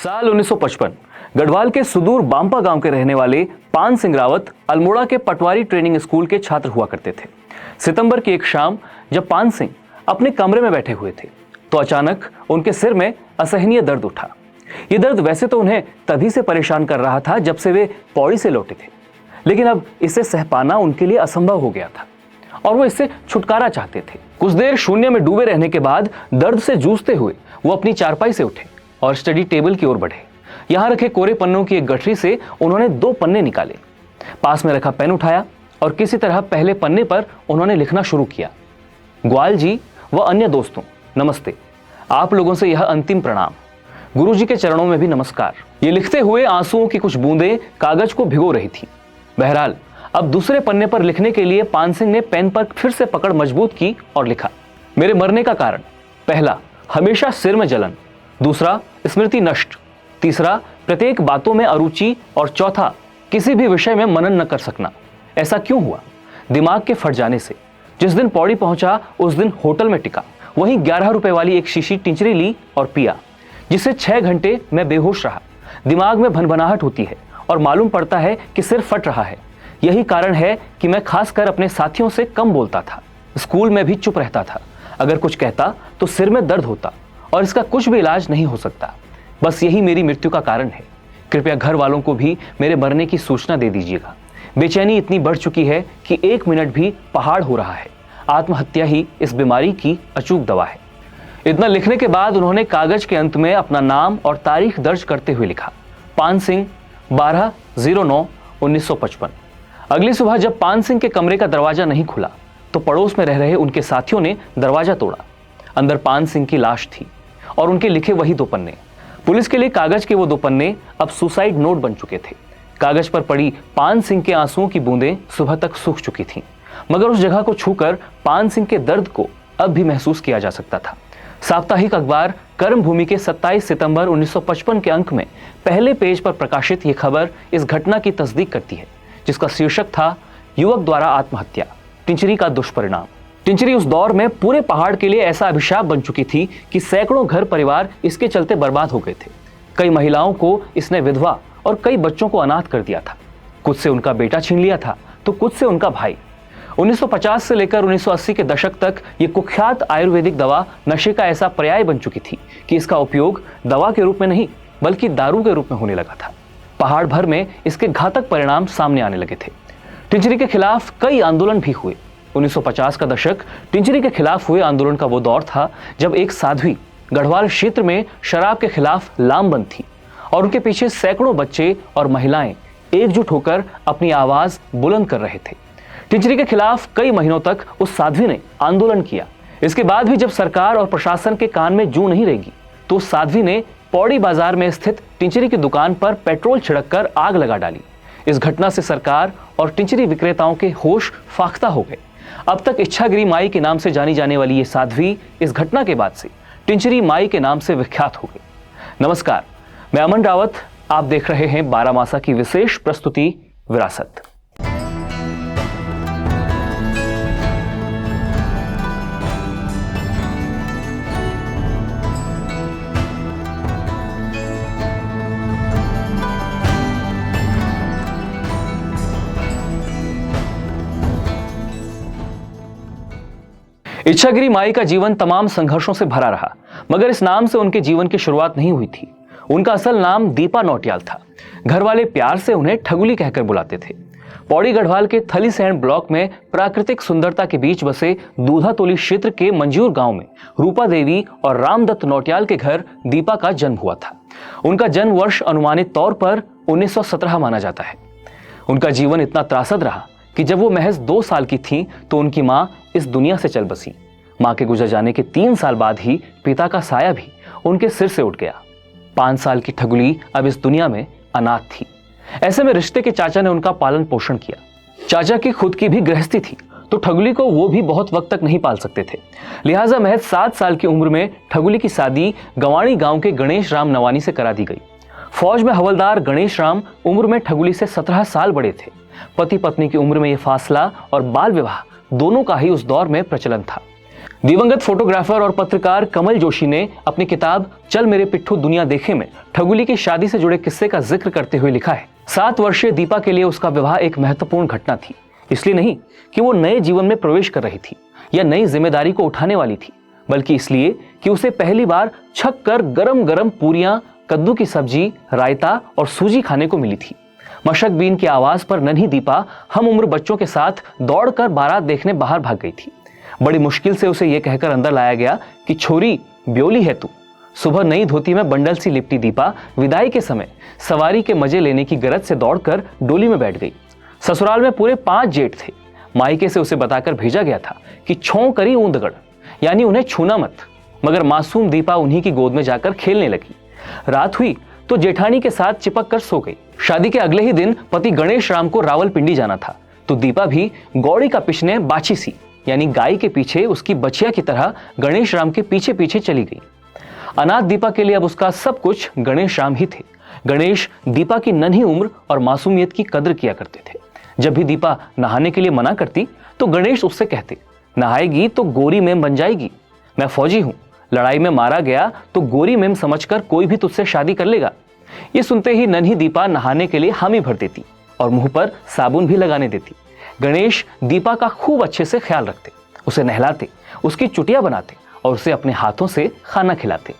साल 1955 गढ़वाल के सुदूर बांपा गांव के रहने वाले पान सिंह रावत अल्मोड़ा के पटवारी ट्रेनिंग स्कूल के छात्र हुआ करते थे। सितंबर की एक शाम जब पान सिंह अपने कमरे में बैठे हुए थे तो अचानक उनके सिर में असहनीय दर्द उठा। ये दर्द वैसे तो उन्हें तभी से परेशान कर रहा था जब से वे पौड़ी से लौटे थे, लेकिन अब इसे सह पाना उनके लिए असंभव हो गया था और वो इससे छुटकारा चाहते थे। कुछ देर शून्य में डूबे रहने के बाद दर्द से जूझते हुए वो अपनी चारपाई से उठे और स्टडी टेबल की ओर बढ़े। यहां रखे कोरे पन्नों की एक गठरी से उन्होंने 2 पन्ने निकाले, पास में रखा पेन उठाया और किसी तरह पहले पन्ने पर उन्होंने लिखना शुरू किया। ग्वाल जी व अन्य दोस्तों, नमस्ते। आप लोगों से यह अंतिम प्रणाम। गुरुजी के चरणों में भी नमस्कार। ये लिखते हुए आंसुओं की कुछ बूंदें कागज को भिगो रही थी। बहरहाल अब दूसरे पन्ने पर लिखने के लिए पान सिंह ने पेन पर फिर से पकड़ मजबूत की और लिखा, मेरे मरने का कारण, पहला हमेशा सिर में जलन, दूसरा स्मृति नष्ट, तीसरा प्रत्येक बातों में अरुचि और चौथा किसी भी विषय में मनन न कर सकना। ऐसा क्यों हुआ? दिमाग के फट जाने से। जिस दिन पौड़ी पहुंचा उस दिन होटल में टिका, वहीं 11 रुपए वाली एक शीशी टिंचरी ली और पिया, जिससे 6 घंटे मैं बेहोश रहा। दिमाग में भनभनाहट होती है और मालूम पड़ता है कि सिर फट रहा है। यही कारण है कि मैं खासकर अपने साथियों से कम बोलता था। स्कूल में भी चुप रहता था। अगर कुछ कहता तो सिर में दर्द होता और इसका कुछ भी इलाज नहीं हो सकता। बस यही मेरी मृत्यु का कारण है। कृपया घर वालों को भी मेरे मरने की सूचना दे दीजिएगा। बेचैनी इतनी बढ़ चुकी है कि 1 मिनट भी पहाड़ हो रहा है। आत्महत्या ही इस बीमारी की अचूक दवा है। इतना लिखने के बाद उन्होंने कागज के अंत में अपना नाम और तारीख दर्ज करते हुए लिखा, पान सिंह 12/09/1955। अगली सुबह जब पान सिंह के कमरे का दरवाजा नहीं खुला तो पड़ोस में रह रहे उनके साथियों ने दरवाजा तोड़ा। अंदर पान सिंह की लाश थी और उनके लिखे वही 2 पन्ने। पुलिस के लिए कागज के वो 2 पन्ने अब सुसाइड नोट बन चुके थे। कागज पर पड़ी पान सिंह के आंसुओं की बूंदें सुबह तक सूख चुकी थीं, मगर उस जगह को छूकर पान सिंह के दर्द को अब भी महसूस किया जा सकता था। साप्ताहिक अखबार कर्मभूमि के 27 सितंबर 1955 के अंक में पहले पेज पर प्रकाशित ये खबर इस घटना की तस्दीक करती है, जिसका शीर्षक था, युवक द्वारा आत्महत्या, टिंचरी का दुष्परिणाम। टिंचरी उस दौर में पूरे पहाड़ के लिए ऐसा अभिशाप बन चुकी थी कि सैकड़ों घर परिवार इसके चलते बर्बाद हो गए थे। कई महिलाओं को इसने विधवा और कई बच्चों को अनाथ कर दिया था। कुछ से उनका बेटा छीन लिया था तो कुछ से उनका भाई। 1950 से लेकर 1980 के दशक तक ये कुख्यात आयुर्वेदिक दवा नशे का ऐसा पर्याय बन चुकी थी कि इसका उपयोग दवा के रूप में नहीं बल्कि दारू के रूप में होने लगा था। पहाड़ भर में इसके घातक परिणाम सामने आने लगे थे। टिंचरी के खिलाफ कई आंदोलन भी हुए। 1950 का दशक टिंचरी के खिलाफ हुए आंदोलन का वो दौर था जब एक साध्वी गढ़वाल क्षेत्र में शराब के खिलाफ लामबंद थी और उनके पीछे सैकड़ों बच्चे और महिलाएं एकजुट होकर अपनी आवाज बुलंद कर रहे थे। टिंचरी के खिलाफ कई महीनों तक उस साध्वी ने आंदोलन किया। इसके बाद भी जब सरकार और प्रशासन के कान में जूं नहीं रहेगी तो उस साध्वी ने पौड़ी बाजार में स्थित टिंचरी की दुकान पर पेट्रोल छिड़ककर आग लगा डाली। इस घटना से सरकार और टिंचरी विक्रेताओं के होश फाख्ता हो गए। अब तक इच्छागिरी माई के नाम से जानी जाने वाली ये साध्वी इस घटना के बाद से टिंचरी माई के नाम से विख्यात हो गई। नमस्कार, मैं अमन रावत। आप देख रहे हैं 12 मासा की विशेष प्रस्तुति विरासत। इच्छागिरी माई का जीवन तमाम संघर्षों से भरा रहा, मगर इस नाम से उनके जीवन की शुरुआत नहीं हुई थी। उनका असल नाम दीपा नौटियाल था। घर वाले प्यार से उन्हें ठगुली कहकर बुलाते थे। पौड़ी गढ़वाल के थलीसैंण ब्लॉक में प्राकृतिक सुंदरता के बीच बसे दूधातोली क्षेत्र के मंजूर गांव में रूपा देवी और रामदत्त नौटियाल के घर दीपा का जन्म हुआ था। उनका जन्म वर्ष अनुमानित तौर पर 1917 माना जाता है। उनका जीवन इतना त्रासद रहा कि जब वो महज 2 साल की थीं तो उनकी मां इस दुनिया से चल बसी। मां के गुजर जाने के 3 साल बाद ही पिता का साया भी उनके सिर से उठ गया। 5 साल की ठगुली अब इस दुनिया में अनाथ थी। ऐसे में रिश्ते के चाचा ने उनका पालन पोषण किया। चाचा की खुद की भी गृहस्थी थी तो ठगुली को वो भी बहुत वक्त तक नहीं पाल सकते थे। लिहाजा महज 7 साल की उम्र में ठगुली की शादी गवाणी गांव के गणेश राम नवानी से करा दी गई। फौज में हवलदार गणेश राम उम्र में ठगुली से 17 साल बड़े थे। पति पत्नी की उम्र में यह फासला और बाल विवाह दोनों का ही उस दौर में प्रचलन था। दिवंगत फोटोग्राफर और पत्रकार कमल जोशी ने अपनी किताब चल मेरे पिट्ठू दुनिया देखे में ठगुली की शादी से जुड़े किस्से का जिक्र करते हुए लिखा है, 7 वर्षीय दीपा के लिए उसका विवाह एक महत्वपूर्ण घटना थी। इसलिए नहीं कि वो नए जीवन में प्रवेश कर रही थी या नई जिम्मेदारी को उठाने वाली थी, बल्कि इसलिए कि उसे पहली बार छक कर गरम गरम पूरियां, कद्दू की सब्जी, रायता और सूजी खाने को मिली थी। मशक बीन की आवाज पर नन्ही दीपा हम उम्र बच्चों के साथ दौड़कर बारात देखने बाहर भाग गई थी। बड़ी मुश्किल से उसे यह कहकर अंदर लाया गया कि छोरी ब्योली है तू। सुबह नई धोती में बंडल सी लिपटी दीपा विदाई के समय सवारी के मजे लेने की गरज से दौड़कर डोली में बैठ गई। ससुराल में पूरे 5 जेठ थे। मायके से उसे बताकर भेजा गया था कि छों करी ऊंदगड़, यानी उन्हें छूना मत, मगर मासूम दीपा उन्हीं की गोद में जाकर खेलने लगी। रात हुई तो जेठानी के साथ चिपक कर सो गई। शादी के अगले ही दिन पति गणेश राम को रावलपिंडी जाना था, तो दीपा भी गौड़ी का पिछने बाछी सी, यानी गाय के पीछे उसकी बछिया की तरह गणेश राम के पीछे पीछे चली गई। अनाथ दीपा के लिए अब उसका सब कुछ गणेश राम ही थे। गणेश दीपा की नन्ही उम्र और मासूमियत की कदर किया करते थे। जब भी दीपा नहाने के लिए मना करती तो गणेश उससे कहते, नहाएगी तो गोरी मेम बन जाएगी, मैं फौजी हूं, लड़ाई में मारा गया तो गोरी मेम समझकर कोई भी तुझसे शादी कर लेगा। ये सुनते ही नन्ही दीपा नहाने के लिए हामी भर देती और मुंह पर साबुन भी लगाने देती। गणेश दीपा का खूब अच्छे से ख्याल रखते, उसे नहलाते, उसकी चुटिया बनाते और उसे अपने हाथों से खाना खिलाते।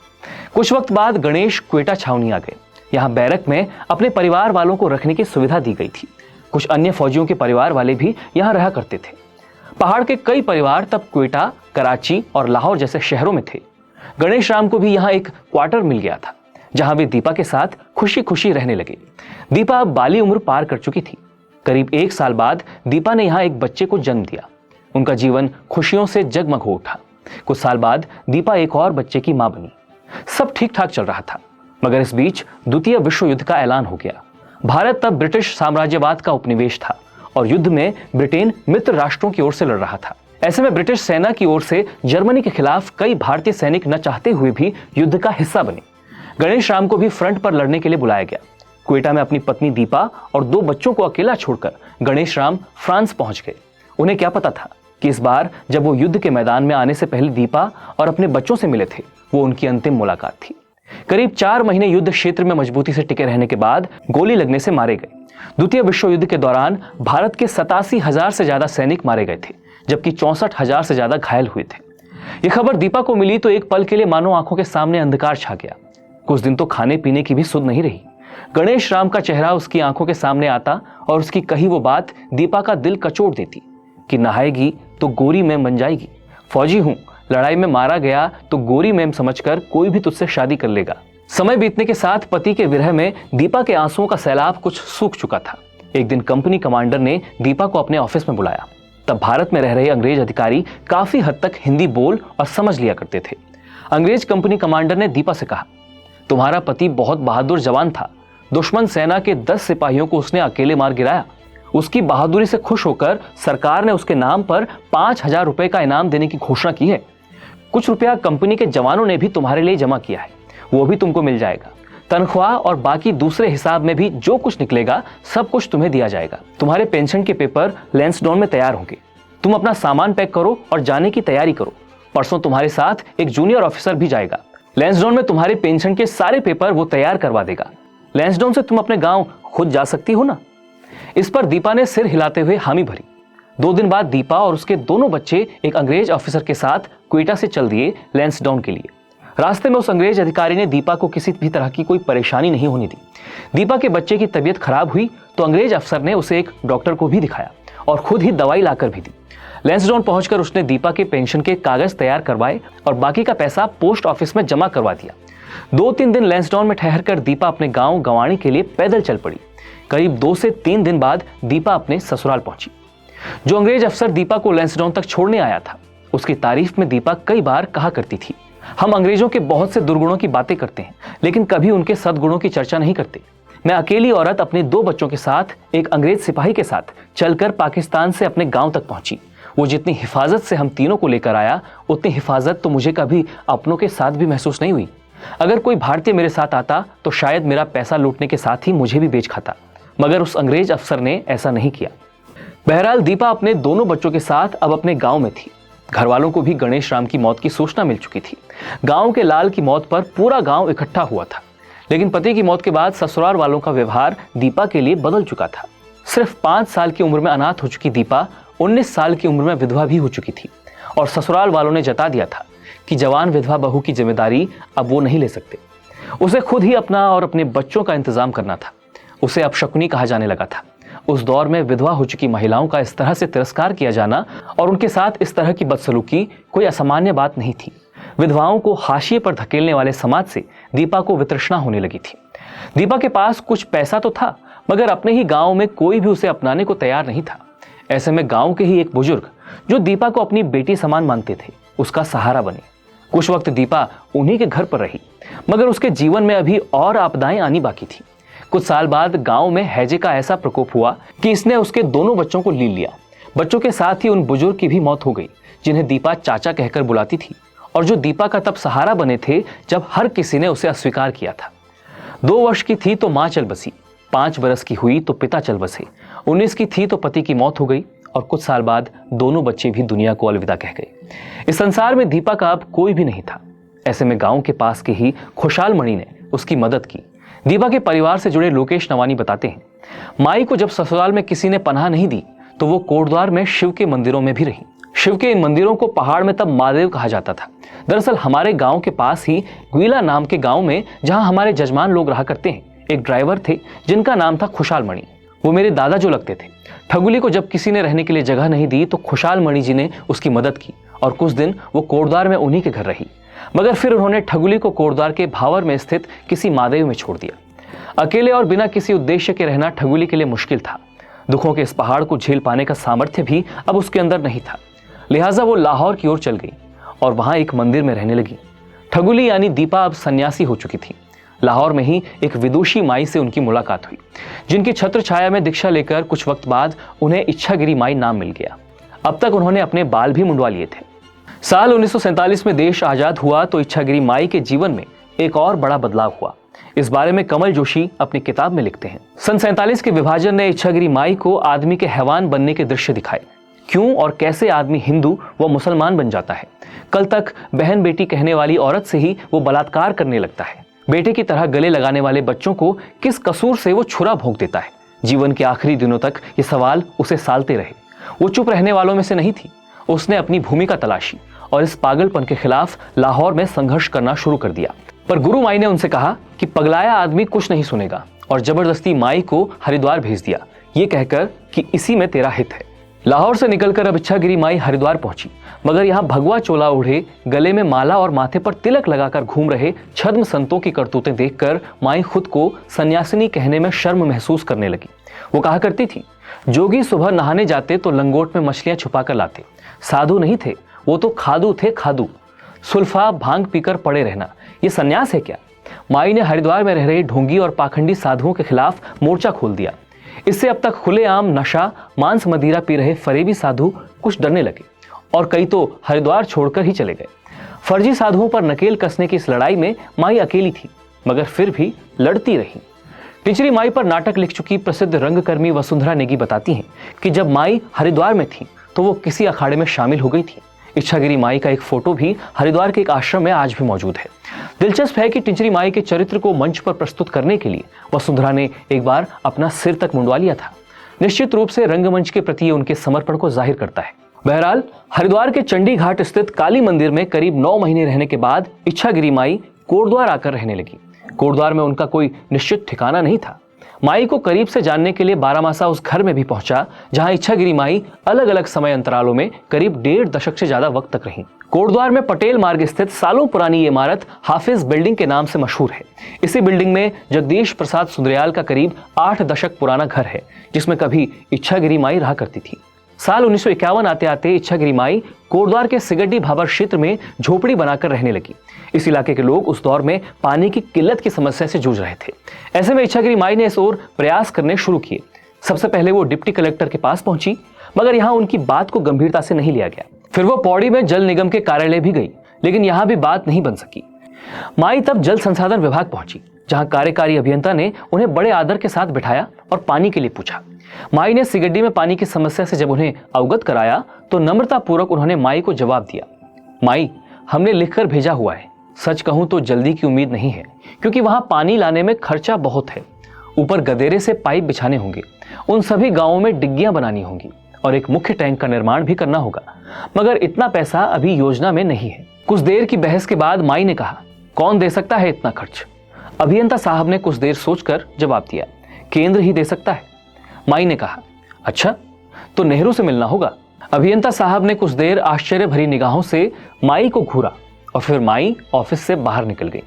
कुछ वक्त बाद गणेश क्वेटा छावनी आ गए। यहाँ बैरक में अपने परिवार वालों को रखने की सुविधा दी गई थी। कुछ अन्य फौजियों के परिवार वाले भी यहाँ रहा करते थे। पहाड़ के कई परिवार तब क्वेटा, कराची और लाहौर जैसे शहरों में थे। गणेश राम को भी यहाँ एक क्वार्टर मिल गया था, जहां वे दीपा के साथ खुशी खुशी रहने लगे। दीपा अब बाली उम्र पार कर चुकी थी। करीब 1 साल बाद दीपा ने यहाँ एक बच्चे को जन्म दिया। उनका जीवन खुशियों से जगमग हो उठा। कुछ साल बाद दीपा एक और बच्चे की मां बनी। सब ठीक ठाक चल रहा था, मगर इस बीच द्वितीय विश्व युद्ध का ऐलान हो गया। भारत तब ब्रिटिश साम्राज्यवाद का उपनिवेश था और युद्ध में ब्रिटेन मित्र राष्ट्रों की ओर से लड़ रहा था। ऐसे में ब्रिटिश सेना की ओर से जर्मनी के खिलाफ कई भारतीय सैनिक न चाहते हुए भी युद्ध का हिस्सा बने। गणेश राम को भी फ्रंट पर लड़ने के लिए बुलाया गया। क्वेटा में अपनी पत्नी दीपा और 2 बच्चों को अकेला छोड़कर गणेश राम फ्रांस पहुंच गए। उन्हें क्या पता था कि इस बार जब वो युद्ध के मैदान में आने से पहले दीपा और अपने बच्चों से मिले थे, वो उनकी अंतिम मुलाकात थी। करीब 4 महीने युद्ध क्षेत्र में मजबूती से टिके रहने के बाद गोली लगने से मारे गए। द्वितीय विश्व युद्ध के दौरान भारत के 87,000 से ज्यादा सैनिक मारे गए थे, जबकि 64,000 से ज्यादा घायल हुए थे। यह खबर दीपा को मिली तो एक पल के लिए मानो आंखों के सामने अंधकार छा गया। कुछ दिन तो खाने पीने की भी सुध नहीं रही। गणेश राम का चेहरा उसकी आंखों के सामने आता और उसकी कही वो बात दीपा का दिल कचोट देती कि नहाएगी तो गोरी मेम बन जाएगी, फौजी हूं, लड़ाई में मारा गया तो गोरी मेम समझकर कोई भी तुझसे शादी कर लेगा। समय बीतने के साथ पति के विरह में दीपा के आंसुओं का सैलाब कुछ सूख चुका था। एक दिन कंपनी कमांडर ने दीपा को अपने ऑफिस में बुलाया। तब भारत में रह रहे अंग्रेज अधिकारी काफी हद तक हिंदी बोल और समझ लिया करते थे। अंग्रेज कंपनी कमांडर ने दीपा से कहा, तुम्हारा पति बहुत बहादुर जवान था। दुश्मन सेना के 10 सिपाहियों को उसने अकेले मार गिराया। उसकी बहादुरी से खुश होकर सरकार ने उसके नाम पर 5,000 रुपए का इनाम देने की घोषणा की है। कुछ रुपया कंपनी के जवानों ने भी तुम्हारे लिए जमा किया है, वो भी तुमको मिल जाएगा। तनख्वाह और बाकी दूसरे हिसाब में भी जो कुछ निकलेगा सब कुछ तुम्हें दिया जाएगा। तुम्हारे पेंशन के पेपर लैंसडाउन में तैयार होंगे। तुम अपना सामान पैक करो और जाने की तैयारी करो। परसों तुम्हारे साथ एक जूनियर ऑफिसर भी जाएगा। लैंसडाउन में तुम्हारे पेंशन के सारे पेपर वो तैयार करवा देगा। लैंसडाउन से तुम अपने गांव खुद जा सकती हो ना। इस पर दीपा ने सिर हिलाते हुए हामी भरी। 2 दिन बाद दीपा और उसके दोनों बच्चे एक अंग्रेज ऑफिसर के साथ क्वेटा से चल दिए लैंसडाउन के लिए। रास्ते में उस अंग्रेज अधिकारी ने दीपा को किसी भी तरह की कोई परेशानी नहीं होने दी। दीपा के बच्चे की तबीयत खराब हुई तो अंग्रेज अफसर ने उसे एक डॉक्टर को भी दिखाया और खुद ही दवाई लाकर भी दी। लैंसडाउन पहुंचकर उसने दीपा के पेंशन के कागज तैयार करवाए और बाकी का पैसा पोस्ट ऑफिस में जमा करवा दिया। 2-3 दिन लैंसडाउन में ठहरकर दीपा अपने गांव गंवाणी के लिए पैदल चल पड़ी। करीब 2 से 3 दिन बाद दीपा अपने ससुराल पहुंची। जो अंग्रेज अफसर दीपा को लैंसडाउन तक छोड़ने आया था, उसकी तारीफ में दीपा कई बार कहा करती थी, हम अंग्रेजों के बहुत से दुर्गुणों की बातें करते हैं, लेकिन कभी उनके सद्गुणों की चर्चा नहीं करते। मैं अकेली औरत अपने 2 बच्चों के साथ एक अंग्रेज सिपाही के साथ चलकर पाकिस्तान से अपने गांव तक पहुंची। वो जितनी हिफाजत से हम तीनों को लेकर आया, उतनी हिफाजत तो मुझे कभी अपनों के साथ भी महसूस नहीं हुई। अगर कोई भारतीय मेरे साथ आता तो शायद मेरा पैसा लूटने के साथ ही मुझे भी बेच खाता, मगर उस अंग्रेज अफसर ने ऐसा नहीं किया। बहरहाल दीपा अपने दोनों बच्चों के साथ अब अपने गांव में थी। घर वालों को भी गणेश राम की मौत की सूचना मिल चुकी थी। गांव के लाल की मौत पर पूरा गांव इकट्ठा हुआ था। लेकिन पति की मौत के बाद ससुराल वालों का व्यवहार दीपा के लिए बदल चुका था। सिर्फ 5 साल की उम्र में अनाथ हो चुकी दीपा 19 साल की उम्र में विधवा भी हो चुकी थी और ससुराल वालों ने जता दिया था कि जवान विधवा बहू की जिम्मेदारी अब वो नहीं ले सकते। उसे खुद ही अपना और अपने बच्चों का इंतजाम करना था। उसे अपशकुनी कहा जाने लगा था। उस दौर में विधवा हो चुकी महिलाओं का इस तरह से तिरस्कार किया जाना और उनके साथ इस तरह की बदसलूकी कोई असामान्य बात नहीं थी। विधवाओं को हाशिए पर धकेलने वाले समाज से दीपा को वितृष्णा होने लगी थी। दीपा के पास कुछ पैसा तो था, मगर अपने ही गांव में कोई भी उसे अपनाने को तैयार नहीं था। ऐसे में गांव के ही एक बुजुर्ग, जो दीपा को अपनी बेटी समान मानते थे, उसका सहारा बने। कुछ वक्त दीपा उन्हीं के घर पर रही, मगर उसके जीवन में अभी और आपदाएं आनी बाकी थी। कुछ साल बाद गांव में हैजे का ऐसा प्रकोप हुआ कि इसने उसके दोनों बच्चों को लील लिया। बच्चों के साथ ही उन बुजुर्ग की भी मौत हो गई, जिन्हें दीपा चाचा कहकर बुलाती थी और जो दीपा का तब सहारा बने थे जब हर किसी ने उसे अस्वीकार किया था। 2 वर्ष की थी तो मां चल बसी, 5 बरस की हुई तो पिता चल बसे, 19 की थी तो पति की मौत हो गई और कुछ साल बाद दोनों बच्चे भी दुनिया को अलविदा कह गए। इस संसार में दीपा का अब कोई भी नहीं था। ऐसे में गांव के पास के ही खुशहाल मणि ने उसकी मदद की। दीपा के परिवार से जुड़े लोकेश नवानी बताते हैं, माई को जब ससुराल में किसी ने पनाह नहीं दी तो वो कोटद्वार में शिव के मंदिरों में भी रही। शिव के इन मंदिरों को पहाड़ में तब महादेव कहा जाता था। दरअसल हमारे गांव के पास ही गुइला नाम के गांव में, जहां हमारे जजमान लोग रहा करते हैं, एक ड्राइवर थे जिनका नाम था खुशहाल मणि। वो मेरे दादा जो लगते थे। ठगुली को जब किसी ने रहने के लिए जगह नहीं दी तो खुशहाल मणि जी ने उसकी मदद की और कुछ दिन वो कोटद्वार में उन्हीं के घर रही। मगर फिर उन्होंने ठगुली को कोटद्वार के भावर में स्थित किसी महादेव में छोड़ दिया। अकेले और बिना किसी उद्देश्य के रहना ठगुली के लिए मुश्किल था। दुखों के इस पहाड़ को झेल पाने का सामर्थ्य भी अब उसके अंदर नहीं था। लिहाजा वो लाहौर की ओर चल गई और वहां एक मंदिर में रहने लगी। ठगुली यानी दीपा अब सन्यासी हो चुकी थी। लाहौर में ही एक विदुषी माई से उनकी मुलाकात हुई, जिनकी छत्र छाया में दीक्षा लेकर कुछ वक्त बाद उन्हें इच्छागिरी माई नाम मिल गया। अब तक उन्होंने अपने बाल भी मुंडवा लिए थे। साल 1947 में देश आजाद हुआ तो इच्छागिरी माई के जीवन में एक और बड़ा बदलाव हुआ। इस बारे में कमल जोशी अपनी किताब में लिखते हैं, सन 47 के विभाजन ने इच्छागिरी माई को आदमी के हैवान बनने के दृश्य दिखाए। क्यों और कैसे आदमी हिंदू व मुसलमान बन जाता है। कल तक बहन बेटी कहने वाली औरत से ही वो बलात्कार करने लगता है। बेटे की तरह गले लगाने वाले बच्चों को किस कसूर से वो छुरा भोंक देता है। जीवन के आखिरी दिनों तक ये सवाल उसे सालते रहे। वो चुप रहने वालों में से नहीं थी। उसने अपनी भूमिका तलाशी और इस पागलपन के खिलाफ लाहौर में संघर्ष करना शुरू कर दिया। पर गुरु माई ने उनसे कहा कि पगलाया आदमी कुछ नहीं सुनेगा और जबरदस्ती माई को हरिद्वार भेज दिया, ये कहकर कि इसी में तेरा हित है। लाहौर से निकलकर अब इच्छागिरी माई हरिद्वार पहुंची, मगर यहाँ भगवा चोला ओढ़े, गले में माला और माथे पर तिलक लगाकर घूम रहे छद्म संतों की करतूतें देखकर माई खुद को सन्यासिनी कहने में शर्म महसूस करने लगी। वो कहा करती थी, जोगी सुबह नहाने जाते तो लंगोट में मछलियां छुपा कर लाते। साधु नहीं थे, वो तो खादू थे, खादू। सुल्फा भांग पीकर पड़े रहना, ये सन्यास है क्या? माई ने हरिद्वार में रह रहे ढोंगी और पाखंडी साधुओं के खिलाफ मोर्चा खोल दिया। इससे अब तक खुलेआम नशा, मांस मदिरा पी रहे फरेबी साधु कुछ डरने लगे और कई तो हरिद्वार छोड़कर ही चले गए। फर्जी साधुओं पर नकेल कसने की इस लड़ाई में माई अकेली थी, मगर फिर भी लड़ती रही। टिचरी माई पर नाटक लिख चुकी प्रसिद्ध रंगकर्मी वसुंधरा नेगी बताती हैं कि जब माई हरिद्वार में थी तो वो किसी अखाड़े में शामिल हो गई थी। इच्छागिरी माई का एक फोटो भी हरिद्वार के एक आश्रम में आज भी मौजूद है। दिलचस्प है कि टिचरी माई के चरित्र को मंच पर प्रस्तुत करने के लिए वसुंधरा ने एक बार अपना सिर तक मुंडवा लिया था। निश्चित रूप से रंगमंच के प्रति उनके समर्पण को जाहिर करता है। बहरहाल हरिद्वार के चंडी घाट स्थित काली मंदिर में करीब 9 महीने रहने के बाद इच्छागिरी माई कोटद्वार आकर रहने लगी। कोटद्वार में उनका कोई निश्चित ठिकाना नहीं था। माई को करीब से जानने के लिए बारामासा उस घर में भी पहुंचा जहां इच्छागिरी माई अलग अलग समय अंतरालों में करीब 1.5 दशक से ज्यादा वक्त तक रही। कोटद्वार में पटेल मार्ग स्थित सालों पुरानी ये इमारत हाफिज बिल्डिंग के नाम से मशहूर है। इसी बिल्डिंग में जगदीश प्रसाद सुंदरयाल का करीब 8 दशक पुराना घर है, जिसमें कभी इच्छागिरी माई रहा करती थी। साल 1951 आते आते इच्छागिरी माई कोटद्वार के सिगड्डी भाबर क्षेत्र में झोपड़ी बनाकर रहने लगी। इस इलाके के लोग उस दौर में पानी की किल्लत की समस्या से जूझ रहे थे। ऐसे में इच्छागिरी माई ने इस ओर प्रयास करने शुरू किए। सबसे पहले वो डिप्टी कलेक्टर के पास पहुंची, मगर यहाँ उनकी बात को गंभीरता से नहीं लिया गया। फिर वो पौड़ी में जल निगम के कार्यालय भी गई, लेकिन यहाँ भी बात नहीं बन सकी। माई तब जल संसाधन विभाग पहुंची, जहां कार्यकारी अभियंता ने उन्हें बड़े आदर के साथ बिठाया और पानी के लिए पूछा। माई ने सिगड्डी में पानी की समस्या से जब उन्हें अवगत कराया तो नम्रतापूर्वक उन्होंने माई को जवाब दिया, माई, हमने लिखकर भेजा हुआ है। सच कहूं तो जल्दी की उम्मीद नहीं है, क्योंकि वहां पानी लाने में खर्चा बहुत है। ऊपर गदेरे से पाइप बिछाने होंगे, उन सभी गांवों में डिग्गियां बनानी होंगी और एक मुख्य टैंक का निर्माण भी करना होगा, मगर इतना पैसा अभी योजना में नहीं है। कुछ देर की बहस के बाद माई ने कहा, कौन दे सकता है इतना खर्च? अभियंता साहब ने कुछ देर सोचकर जवाब दिया, केंद्र ही दे सकता है। माई ने कहा, अच्छा, तो नेहरू से मिलना होगा। अभियंता साहब ने कुछ देर आश्चर्य भरी निगाहों से माई को घूरा और फिर माई ऑफिस से बाहर निकल गई।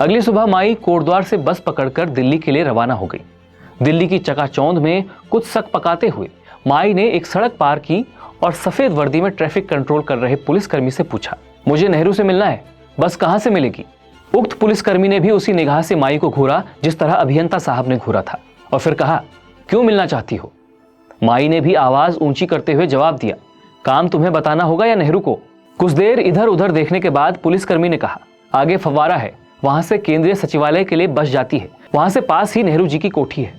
अगली सुबह माई कोटद्वार से बस पकड़कर दिल्ली के लिए रवाना हो गई। दिल्ली की चकाचौंध में कुछ सक पकाते हुए माई ने एक सड़क पार की और सफेद वर्दी में ट्रैफिक कंट्रोल कर रहे पुलिसकर्मी से पूछा, मुझे नेहरू से मिलना है, बस कहां से मिलेगी? उक्त पुलिसकर्मी ने भी उसी निगाह से माई को घूरा जिस तरह अभियंता साहब ने घूरा था और फिर कहा, क्यों मिलना चाहती हो? माई ने भी आवाज ऊंची करते हुए जवाब दिया, काम तुम्हें बताना होगा या नेहरू को? कुछ देर इधर उधर देखने के बाद पुलिसकर्मी ने कहा, आगे फव्वारा है, वहां से केंद्रीय सचिवालय के लिए बस जाती है, वहां से पास ही नेहरू जी की कोठी है।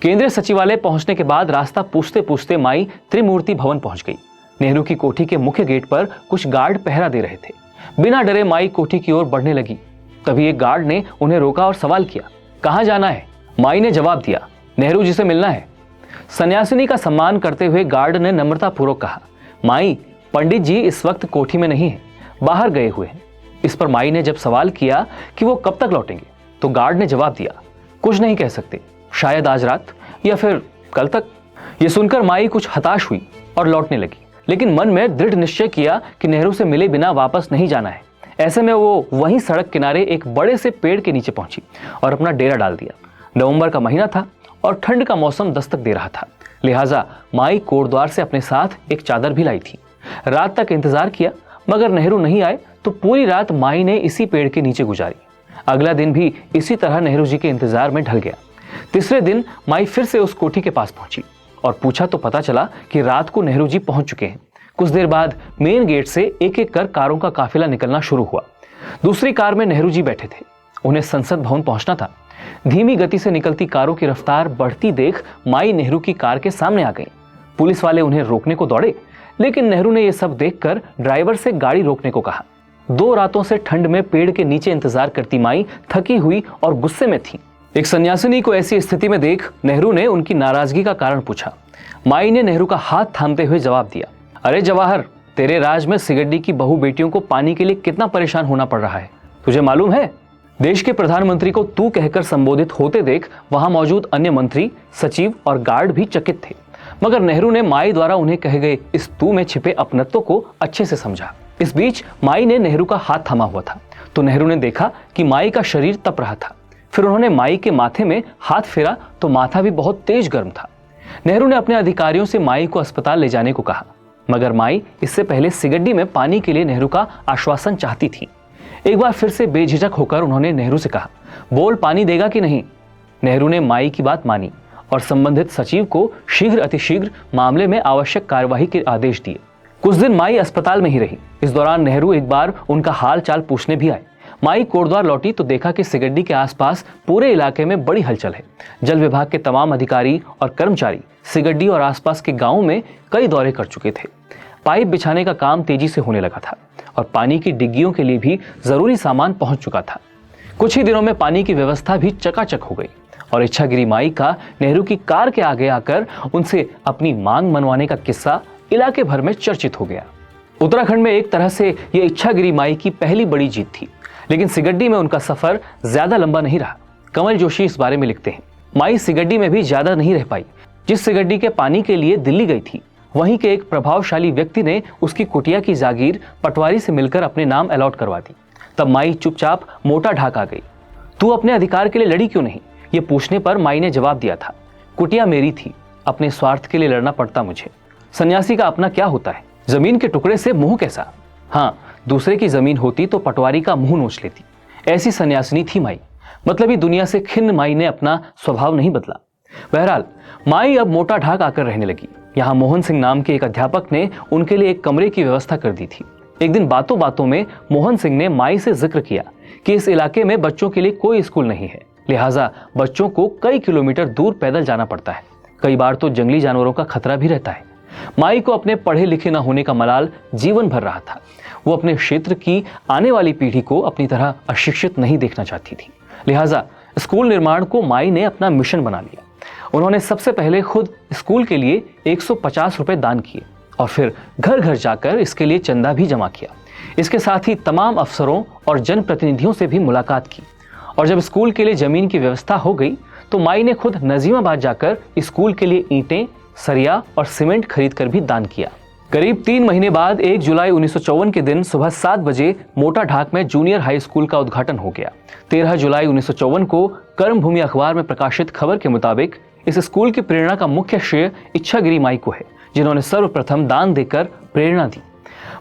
केंद्रीय सचिवालय पहुंचने के बाद रास्ता पूछते पूछते माई त्रिमूर्ति भवन पहुंच गई। नेहरू की कोठी के मुख्य गेट पर कुछ गार्ड पहरा दे रहे थे। बिना डरे माई कोठी की ओर बढ़ने लगी। तभी एक गार्ड ने उन्हें रोका और सवाल किया, कहां जाना है? माई ने जवाब दिया, नेहरू जी से मिलना है। सन्यासिनी का सम्मान करते हुए गार्ड ने नम्रतापूर्वक कहा, माई, पंडित जी इस वक्त कोठी में नहीं है, बाहर गए हुए हैं। इस पर माई ने जब सवाल किया कि वो कब तक लौटेंगे तो गार्ड ने जवाब दिया, कुछ नहीं कह सकते, शायद आज रात या फिर कल तक। ये सुनकर माई कुछ हताश हुई और लौटने लगी, लेकिन मन में दृढ़ निश्चय किया कि नेहरू से मिले बिना वापस नहीं जाना है। ऐसे में वो वहीं सड़क किनारे एक बड़े से पेड़ के नीचे पहुंची और अपना डेरा डाल दिया। नवंबर का महीना था और ठंड का मौसम दस्तक दे रहा था, लिहाजा माई कोटद्वार से अपने साथ एक चादर भी लाई थी। रात तक इंतजार किया, मगर नेहरू नहीं आए तो पूरी रात माई ने इसी पेड़ के नीचे गुजारी। अगला दिन भी इसी तरह नेहरू जी के इंतजार में ढल गया। तीसरे दिन माई फिर से उस कोठी के पास पहुंची और पूछा तो पता चला कि रात को नेहरू जी पहुंच चुके हैं। कुछ देर बाद मेन गेट से एक एक कर कारों का काफिला निकलना शुरू हुआ। दूसरी कार में नेहरू जी बैठे थे। उन्हें संसद भवन पहुंचना था। धीमी गति से निकलती कारों की रफ्तार बढ़ती देख माई नेहरू की कार के सामने आ गई। पुलिस वाले उन्हें रोकने को दौड़े, लेकिन नेहरू ने यह सब देखकर ड्राइवर से गाड़ी रोकने को कहा। 2 रातों से ठंड में पेड़ के नीचे इंतजार करती माई थकी हुई और गुस्से में थी। एक सन्यासिनी को ऐसी स्थिति में देख नेहरू ने उनकी नाराजगी का कारण पूछा। माई ने नेहरू का हाथ थामते हुए जवाब दिया, अरे जवाहर, तेरे राज में सिगड्डी की बहु बेटियों को पानी के लिए कितना परेशान होना पड़ रहा है, तुझे मालूम है? देश के प्रधानमंत्री को तू कहकर संबोधित होते देख वहां मौजूद अन्य मंत्री, सचिव और गार्ड भी चकित थे, मगर नेहरू ने माई द्वारा उन्हें कहे गए इस तू में छिपे अपनत्व को अच्छे से समझा। इस बीच माई ने नेहरू का हाथ थामा हुआ था तो नेहरू ने देखा कि माई का शरीर तप रहा था। फिर उन्होंने माई के माथे में हाथ फेरा तो माथा भी बहुत तेज गर्म था। नेहरू ने अपने अधिकारियों से माई को अस्पताल ले जाने को कहा, मगर माई इससे पहले सिगड्डी में पानी के लिए नेहरू का आश्वासन चाहती थी। एक बार फिर से बेझिझक होकर उन्होंने नेहरू से कहा, बोल, पानी देगा कि नहीं? नेहरू ने माई की बात मानी और संबंधित सचिव को शीघ्र अतिशीघ्र मामले में आवश्यक कार्यवाही के आदेश दिए। कुछ दिन माई अस्पताल में ही रही। इस दौरान नेहरू एक बार उनका हाल चाल पूछने भी आए। माई कोटद्वार लौटी तो देखा कि सिगड्डी के आसपास पूरे इलाके में बड़ी हलचल है। जल विभाग के तमाम अधिकारी और कर्मचारी सिगड्डी और आसपास के गांवों में कई दौरे कर चुके थे। पाइप बिछाने का काम तेजी से होने लगा था और पानी की डिग्गियों के लिए भी जरूरी सामान पहुंच चुका था। कुछ ही दिनों में पानी की व्यवस्था भी चकाचक हो गई और इच्छागिरी माई का नेहरू की कार के आगे आकर उनसे अपनी मांग मनवाने का किस्सा इलाके भर में चर्चित हो गया। उत्तराखंड में एक तरह से यह इच्छागिरी माई की पहली बड़ी जीत थी, लेकिन सिगड्डी में उनका सफर ज्यादा लंबा नहीं रहा। कमल जोशी इस बारे में लिखते हैं, माई सिगड्डी में भी ज्यादा नहीं रह पाई। जिस सिगड्डी के पानी के लिए दिल्ली गई थी, वहीं के एक प्रभावशाली व्यक्ति ने उसकी कुटिया की जागीर पटवारी से मिलकर अपने नाम अलॉट करवा दी। तब माई चुपचाप मोटा ढाक आ गई। तू अपने अधिकार के लिए लड़ी क्यों नहीं? ये पूछने पर माई ने जवाब दिया था, कुटिया मेरी थी, अपने स्वार्थ के लिए लड़ना पड़ता मुझे। सन्यासी का अपना क्या होता है? जमीन के टुकड़े से मुंह कैसा? हाँ, दूसरे की जमीन होती तो पटवारी का मुंह नोच लेती। ऐसी सन्यासिनी थी माई। मतलबी दुनिया से खिन्न माई ने अपना स्वभाव नहीं बदला। बहरहाल माई अब मोटा ढाक आकर रहने लगी। यहाँ मोहन सिंह नाम के एक अध्यापक ने उनके लिए एक कमरे की व्यवस्था कर दी थी। एक दिन बातों बातों में मोहन सिंह ने माई से जिक्र किया कि इस इलाके में बच्चों के लिए कोई स्कूल नहीं है, लिहाजा बच्चों को कई किलोमीटर दूर पैदल जाना पड़ता है। कई बार तो जंगली जानवरों का खतरा भी रहता है। माई को अपने पढ़े लिखे न होने का मलाल जीवन भर रहा था। वो अपने क्षेत्र की आने वाली पीढ़ी को अपनी तरह अशिक्षित नहीं देखना चाहती थी। लिहाजा स्कूल निर्माण को माई ने अपना मिशन बना लिया। उन्होंने सबसे पहले खुद स्कूल के लिए 150 रुपए दान किए और फिर घर घर जाकर इसके लिए चंदा भी जमा किया। इसके साथ ही तमाम अफसरों और जनप्रतिनिधियों से भी मुलाकात की और जब स्कूल के लिए जमीन की व्यवस्था हो गई तो माई ने खुद नजीमाबाद जाकर स्कूल के लिए ईंटें, सरिया और सीमेंट खरीद कर भी दान किया। करीब 3 महीने बाद 1 जुलाई 1954 के दिन सुबह 7 बजे मोटा ढाक में जूनियर हाई स्कूल का उद्घाटन हो गया। 13 जुलाई 1954 को कर्मभूमि अखबार में प्रकाशित खबर के मुताबिक इस स्कूल की प्रेरणा का मुख्य श्रेय इच्छागिरी माई को है, जिन्होंने सर्वप्रथम दान देकर प्रेरणा दी।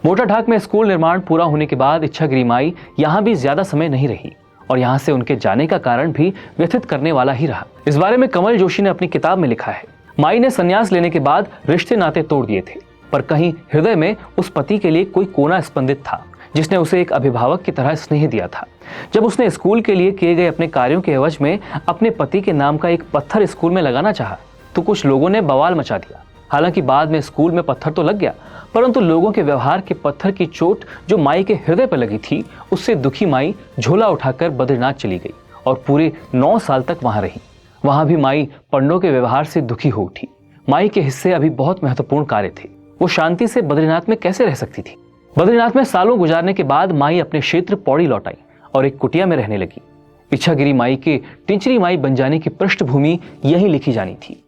मोटा ढाक में स्कूल निर्माण पूरा होने के बाद इच्छागिरी माई यहाँ भी ज्यादा समय नहीं रही और यहाँ से उनके जाने का कारण भी व्यथित करने वाला ही रहा। इस बारे में कमल जोशी ने अपनी किताब में लिखा है, माई ने संन्यास लेने के बाद रिश्ते नाते तोड़ दिए थे, पर कहीं हृदय में उस पति के लिए कोई कोना स्पंदित था जिसने उसे एक अभिभावक की तरह स्नेह दिया था। जब उसने स्कूल के लिए किए गए अपने कार्यों के एवज में अपने पति के नाम का एक पत्थर स्कूल में लगाना चाहा तो कुछ लोगों ने बवाल मचा दिया। हालांकि बाद में स्कूल में पत्थर तो लग गया, परंतु लोगों के व्यवहार के पत्थर की चोट जो माई के हृदय पर लगी थी, उससे दुखी माई झोला उठाकर बद्रीनाथ चली गई और पूरे 9 साल तक वहां रही। वहां भी माई पंडों के व्यवहार से दुखी हो उठी। माई के हिस्से अभी बहुत महत्वपूर्ण कार्य थे। वो शांति से बद्रीनाथ में कैसे रह सकती थी? बद्रीनाथ में सालों गुजारने के बाद माई अपने क्षेत्र पौड़ी लौट आई और एक कुटिया में रहने लगी। इच्छागिरी माई के टिंचरी माई बन जाने की पृष्ठभूमि यही लिखी जानी थी।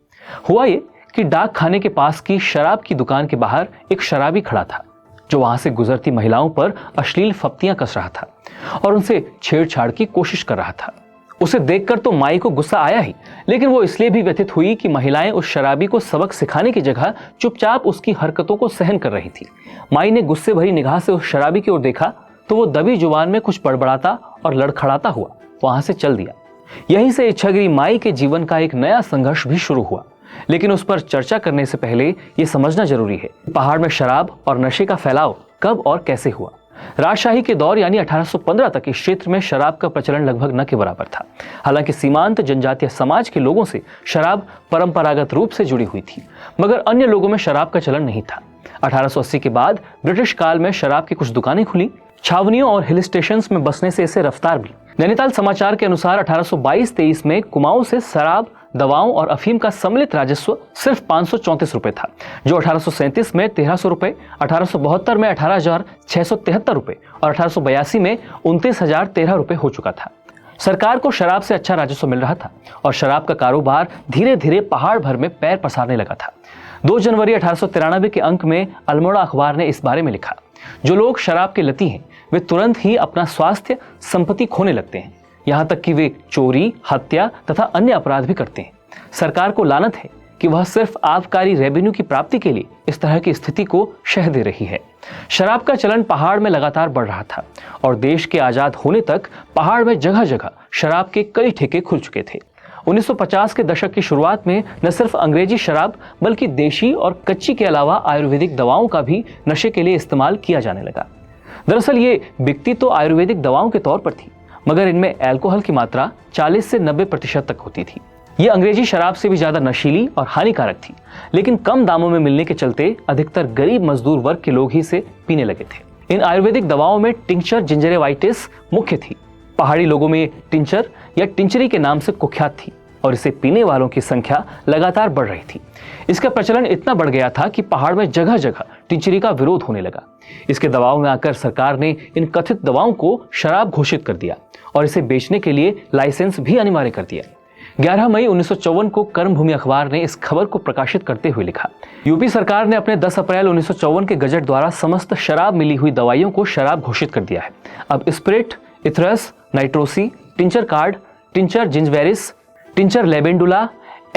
हुआ ये कि डाक खाने के पास की शराब की दुकान के बाहर एक शराबी खड़ा था जो वहां से गुजरती महिलाओं पर अश्लील फप्तियां कस रहा था और उनसे छेड़छाड़ की कोशिश कर रहा था। उसे देखकर तो माई को गुस्सा आया ही, लेकिन वो इसलिए भी व्यथित हुई कि महिलाएं उस शराबी को सबक सिखाने की जगह चुपचाप उसकी हरकतों को सहन कर रही थी। माई ने गुस्से भरी निगाह से उस शराबी की ओर देखा तो वो दबी जुबान में कुछ बड़बड़ाता और लड़खड़ाता हुआ वहां से चल दिया। यहीं से इच्छागिरी माई के जीवन का एक नया संघर्ष भी शुरू हुआ। लेकिन उस पर चर्चा करने से पहले ये समझना जरूरी है, पहाड़ में शराब और नशे का फैलाव कब और कैसे हुआ। राजशाही के दौर यानी 1815 तक इस क्षेत्र में शराब का प्रचलन लगभग न के बराबर था। हालांकि सीमांत जनजातीय समाज के लोगों से शराब परंपरागत रूप से जुड़ी हुई थी, मगर अन्य लोगों में शराब का चलन नहीं था। 1880 के बाद ब्रिटिश काल में शराब की कुछ दुकानें खुली। छावनियों और हिल स्टेशन में बसने से इसे रफ्तार मिली। नैनीताल समाचार के अनुसार 1822-23 में कुमाऊं से शराब, दवाओं और अफीम का सम्मिलित राजस्व सिर्फ 534 रुपए था, जो 1837 में 1300 रुपए, 1872 में 18,673 रुपए और 1882 में 29,013 रुपए हो चुका था। सरकार को शराब से अच्छा राजस्व मिल रहा था और शराब का कारोबार धीरे धीरे पहाड़ भर में पैर पसारने लगा था। 2 जनवरी 1893 के अंक में अल्मोड़ा अखबार ने इस बारे में लिखा, जो लोग शराब के लती हैं वे तुरंत ही अपना स्वास्थ्य संपत्ति खोने लगते हैं, यहाँ तक कि वे चोरी, हत्या तथा अन्य अपराध भी करते हैं। सरकार को लानत है कि वह सिर्फ आबकारी रेवेन्यू की प्राप्ति के लिए इस तरह की स्थिति को शह दे रही है। शराब का चलन पहाड़ में लगातार बढ़ रहा था और देश के आजाद होने तक पहाड़ में जगह जगह शराब के कई ठेके खुल चुके थे। 1950 के दशक की शुरुआत में न सिर्फ अंग्रेजी शराब बल्कि देशी और कच्ची के अलावा आयुर्वेदिक दवाओं का भी नशे के लिए इस्तेमाल किया जाने लगा। दरअसल ये बिकती तो आयुर्वेदिक दवाओं के तौर पर थी, मगर इनमें अल्कोहल की मात्रा 40 से 90% तक होती थी। ये अंग्रेजी शराब से भी ज्यादा नशीली और हानिकारक थी, लेकिन कम दामों में मिलने के चलते अधिकतर गरीब मजदूर वर्ग के लोग ही इसे पीने लगे थे। इन आयुर्वेदिक दवाओं में टिंचर जिंजरेवाइटिस मुख्य थी। पहाड़ी लोगों में टिंचर या टिंचरी के नाम से कुख्यात थी और इसे पीने वालों की संख्या लगातार बढ़ रही थी। इसका प्रचलन इतना बढ़ गया था कि पहाड़ में जगह जगह टिंचरी का विरोध होने लगा। इसके दबाव में आकर सरकार ने इन कथित दवाओं को शराब घोषित कर दिया और इसे बेचने के लिए लाइसेंस भी अनिवार्य कर दिया। 11 मई 1954 को कर्मभूमि अखबार ने इस खबर को प्रकाशित करते हुए लिखा, यूपी सरकार ने अपने 10 अप्रैल 1954 के गजट द्वारा समस्त शराब मिली हुई दवाइयों को शराब घोषित कर दिया है। अब स्प्रिट, इथरस, नाइट्रोसी, टिंचर कार्ड, टिंचर जिंजवेरिस, टिंचर लेबेंडुला,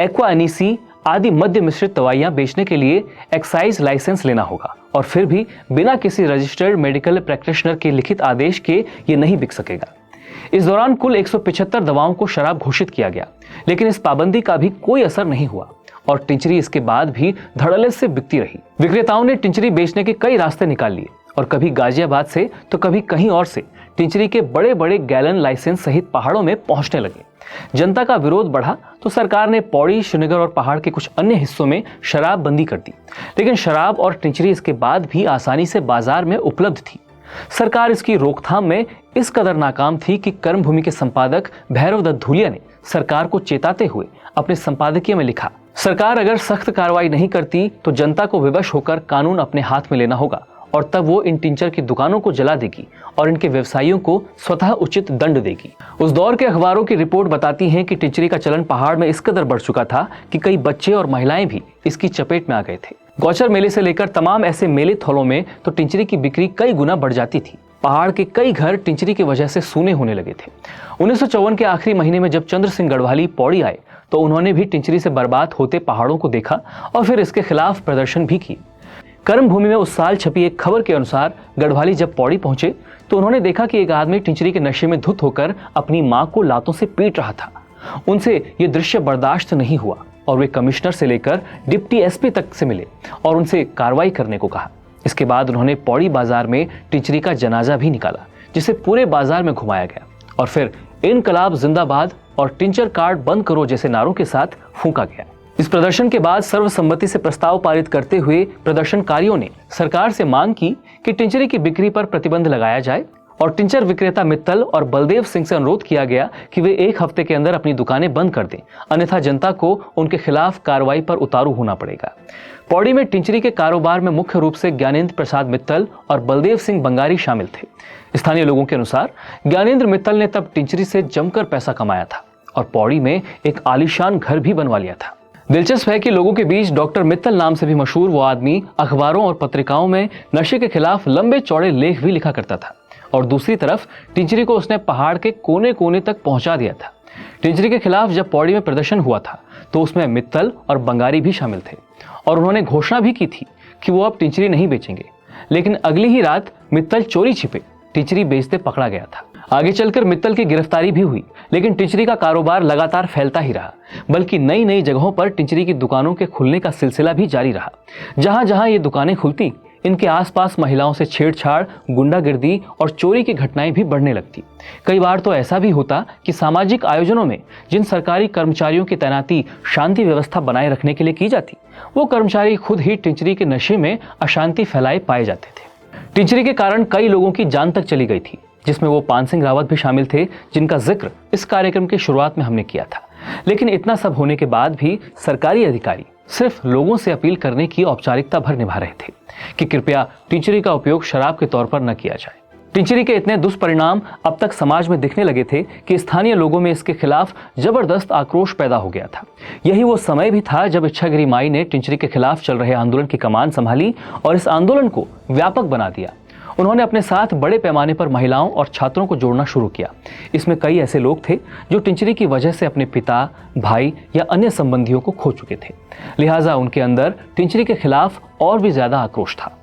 एक्वा एनीसी आदि मद्य मिश्रित दवाइयां बेचने के लिए एक्साइज लाइसेंस लेना होगा और फिर भी बिना किसी रजिस्टर्ड मेडिकल प्रैक्टिशनर के लिखित आदेश के ये नहीं बिक सकेगा। इस दौरान कुल 175 दवाओं को शराब घोषित किया गया, लेकिन इस पाबंदी का भी कोई असर नहीं हुआ और टिंचरी इसके बाद भी धड़ल्ले से बिकती रही। विक्रेताओं ने टिंचरी बेचने के कई रास्ते निकाल लिए और कभी गाजियाबाद से तो कभी कहीं और से टिंचरी के बड़े बड़े गैलन लाइसेंस सहित पहाड़ों में पहुंचने लगे। जनता का विरोध बढ़ा तो सरकार ने पौड़ी, श्रीनगर और पहाड़ के कुछ अन्य हिस्सों में शराब बंदी कर दी। लेकिन शराब और टिंचरी इसके बाद भी आसानी से बाजार में उपलब्ध थी। सरकार इसकी रोकथाम में इस कदर नाकाम थी कि कर्मभूमि के संपादक भैरव दत्त धूलिया ने सरकार को चेताते हुए अपने संपादकीय में लिखा, सरकार अगर सख्त कार्रवाई नहीं करती तो जनता को विवश होकर कानून अपने हाथ में लेना होगा और तब वो इन टिंचर की दुकानों को जला देगी और इनके व्यवसायियों को स्वतः उचित दंड देगी। उस दौर के अखबारों की रिपोर्ट बताती है कि टिंचरी का चलन पहाड़ में इस कदर बढ़ चुका था कि कई बच्चे और महिलाएं भी इसकी चपेट में आ गए थे। गौचर मेले से लेकर तमाम ऐसे मेले थौलों में तो टिंचरी की बिक्री कई गुना बढ़ जाती थी। पहाड़ के कई घर टिंचरी की वजह से सूने होने लगे थे। 1954 के आखिरी महीने में जब चंद्र सिंह गढ़वाली पौड़ी आए तो उन्होंने भी टिंचरी से बर्बाद होते पहाड़ों को देखा और फिर इसके खिलाफ प्रदर्शन भी किए। कर्मभूमि में उस साल छपी एक खबर के अनुसार गढ़वाली जब पौड़ी पहुंचे तो उन्होंने देखा कि एक आदमी टिंचरी के नशे में धुत होकर अपनी मां को लातों से पीट रहा था। उनसे ये दृश्य बर्दाश्त नहीं हुआ और वे कमिश्नर से लेकर डिप्टी एसपी तक से मिले और उनसे कार्रवाई करने को कहा। इसके बाद उन्होंने पौड़ी बाजार में टिंचरी का जनाजा भी निकाला, जिसे पूरे बाजार में घुमाया गया और फिर इनकलाब जिंदाबाद और टिंचर कार्ड बंद करो जैसे नारों के साथ फूंका गया। इस प्रदर्शन के बाद सर्वसम्मति से प्रस्ताव पारित करते हुए प्रदर्शनकारियों ने सरकार से मांग की कि टिंचरी की बिक्री पर प्रतिबंध लगाया जाए और टिंचर विक्रेता मित्तल और बलदेव सिंह से अनुरोध किया गया कि वे 1 हफ्ते के अंदर अपनी दुकानें बंद कर दें, अन्यथा जनता को उनके खिलाफ कार्रवाई पर उतारू होना पड़ेगा। पौड़ी में टिंचरी के कारोबार में मुख्य रूप से ज्ञानेंद्र प्रसाद मित्तल और बलदेव सिंह बंगारी शामिल थे। स्थानीय लोगों के अनुसार ज्ञानेंद्र मित्तल ने तब टिंचरी से जमकर पैसा कमाया था और पौड़ी में एक आलीशान घर भी बनवा लिया था। दिलचस्प है कि लोगों के बीच डॉक्टर मित्तल नाम से भी मशहूर वो आदमी अखबारों और पत्रिकाओं में नशे के खिलाफ लंबे चौड़े लेख भी लिखा करता था और दूसरी तरफ टिंचरी को उसने पहाड़ के कोने कोने तक पहुंचा दिया था। टिंचरी के खिलाफ जब पौड़ी में प्रदर्शन हुआ था तो उसमें मित्तल और बंगारी भी शामिल थे और उन्होंने घोषणा भी की थी कि वो अब टिंचरी नहीं बेचेंगे। लेकिन अगली ही रात मित्तल चोरी छिपे टिंचरी बेचते पकड़ा गया था। आगे चलकर मित्तल की गिरफ्तारी भी हुई, लेकिन टिंचरी का कारोबार लगातार फैलता ही रहा, बल्कि नई नई जगहों पर टिंचरी की दुकानों के खुलने का सिलसिला भी जारी रहा। जहां जहां ये दुकानें खुलती, इनके आसपास महिलाओं से छेड़छाड़, गुंडागिर्दी और चोरी की घटनाएं भी बढ़ने लगती। कई बार तो ऐसा भी होता कि सामाजिक आयोजनों में जिन सरकारी कर्मचारियों की तैनाती शांति व्यवस्था बनाए रखने के लिए की जाती, वो कर्मचारी खुद ही टिंचरी के नशे में अशांति फैलाए पाए जाते थे। टिंचरी के कारण कई लोगों की जान तक चली गई थी, जिसमें वो पान सिंह रावत भी शामिल थे, जिनका जिक्र इस कार्यक्रम के शुरुआत में हमने किया था। लेकिन इतना सब होने के बाद भी सरकारी अधिकारी सिर्फ लोगों से अपील करने की औपचारिकता भर निभा रहे थे कि कृपया टिंचरी का उपयोग शराब के तौर पर न किया जाए। टिंचरी के इतने दुष्परिणाम अब तक समाज में दिखने लगे थे कि स्थानीय लोगों में इसके खिलाफ जबरदस्त आक्रोश पैदा हो गया था। यही वो समय भी था जब इच्छागिरी माई ने टिंचरी के खिलाफ चल रहे आंदोलन की कमान संभाली और इस आंदोलन को व्यापक बना दिया। उन्होंने अपने साथ बड़े पैमाने पर महिलाओं और छात्रों को जोड़ना शुरू किया। इसमें कई ऐसे लोग थे जो टिंचरी की वजह से अपने पिता, भाई या अन्य संबंधियों को खो चुके थे, लिहाजा उनके अंदर टिंचरी के खिलाफ और भी ज्यादा आक्रोश था।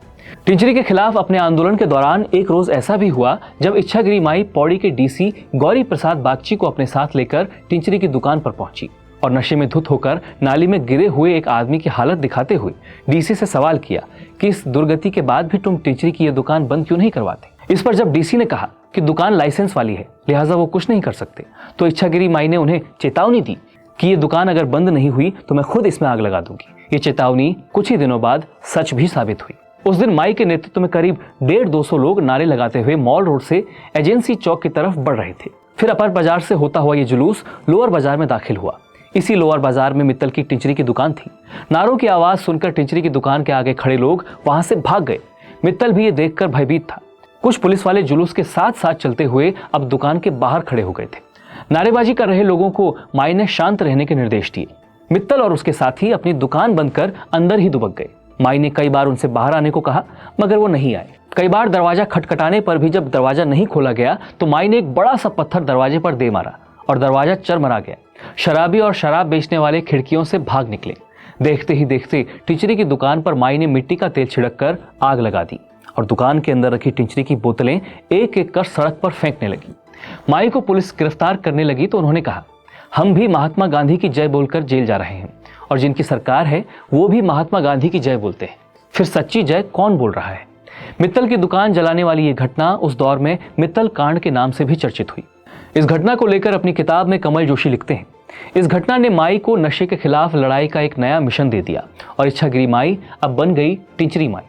टिंचरी के खिलाफ अपने आंदोलन के दौरान एक रोज ऐसा भी हुआ जब इच्छागिरी माई पौड़ी के डीसी गौरी प्रसाद बागची को अपने साथ लेकर टिंचरी की दुकान पर पहुंची और नशे में धुत होकर नाली में गिरे हुए एक आदमी की हालत दिखाते हुए डीसी से सवाल किया कि इस दुर्गति के बाद भी तुम टिंचरी की यह दुकान बंद क्यों नहीं करवाते। इस पर जब डीसी ने कहा कि दुकान लाइसेंस वाली है, लिहाजा वो कुछ नहीं कर सकते, तो इच्छागिरी माई ने उन्हें चेतावनी दी कि ये दुकान अगर बंद नहीं हुई तो मैं खुद इसमें आग लगा दूंगी। ये चेतावनी कुछ ही दिनों बाद सच भी साबित हुई। उस दिन माई के नेतृत्व में करीब 150-200 लोग नारे लगाते हुए मॉल रोड से एजेंसी चौक की तरफ बढ़ रहे थे। फिर अपर बाजार से होता हुआ ये जुलूस लोअर बाजार में दाखिल हुआ। इसी लोअर बाजार में मित्तल की टिंचरी की दुकान थी। नारों की आवाज सुनकर टिंचरी की दुकान के आगे खड़े लोग वहां से भाग गए। मित्तल भी ये देखकर भयभीत था। कुछ पुलिस वाले जुलूस के साथ साथ चलते हुए अब दुकान के बाहर खड़े हो गए थे। नारेबाजी कर रहे लोगों को माई ने शांत रहने के निर्देश दिए। मित्तल और उसके साथी अपनी दुकान बंद कर अंदर ही दुबक गए। माई ने कई बार उनसे बाहर आने को कहा, मगर वो नहीं आए। कई बार दरवाजा खटखटाने पर भी जब दरवाजा नहीं खोला गया तो माई ने एक बड़ा सा पत्थर दरवाजे पर दे मारा और दरवाजा चरमरा गया। शराबी और शराब बेचने वाले खिड़कियों से भाग निकले। देखते ही देखते टिंचरी की दुकान पर माई ने मिट्टी का तेल छिड़ककर आग लगा दी और दुकान के अंदर रखी टिंचरी की बोतलें एक एक कर सड़क पर फेंकने लगी। माई को पुलिस गिरफ्तार करने लगी तो उन्होंने कहा, हम भी महात्मा गांधी की जय बोलकर जेल जा रहे हैं और जिनकी सरकार है वो भी महात्मा गांधी की जय बोलते हैं, फिर सच्ची जय कौन बोल रहा है। मित्तल की दुकान जलाने वाली ये घटना उस दौर में मित्तल कांड के नाम से भी चर्चित हुई। इस घटना को लेकर अपनी किताब में कमल जोशी लिखते हैं, इस घटना ने माई को नशे के खिलाफ लड़ाई का एक नया मिशन दे दिया और इच्छागिरी माई अब बन गई टिंचरी माई।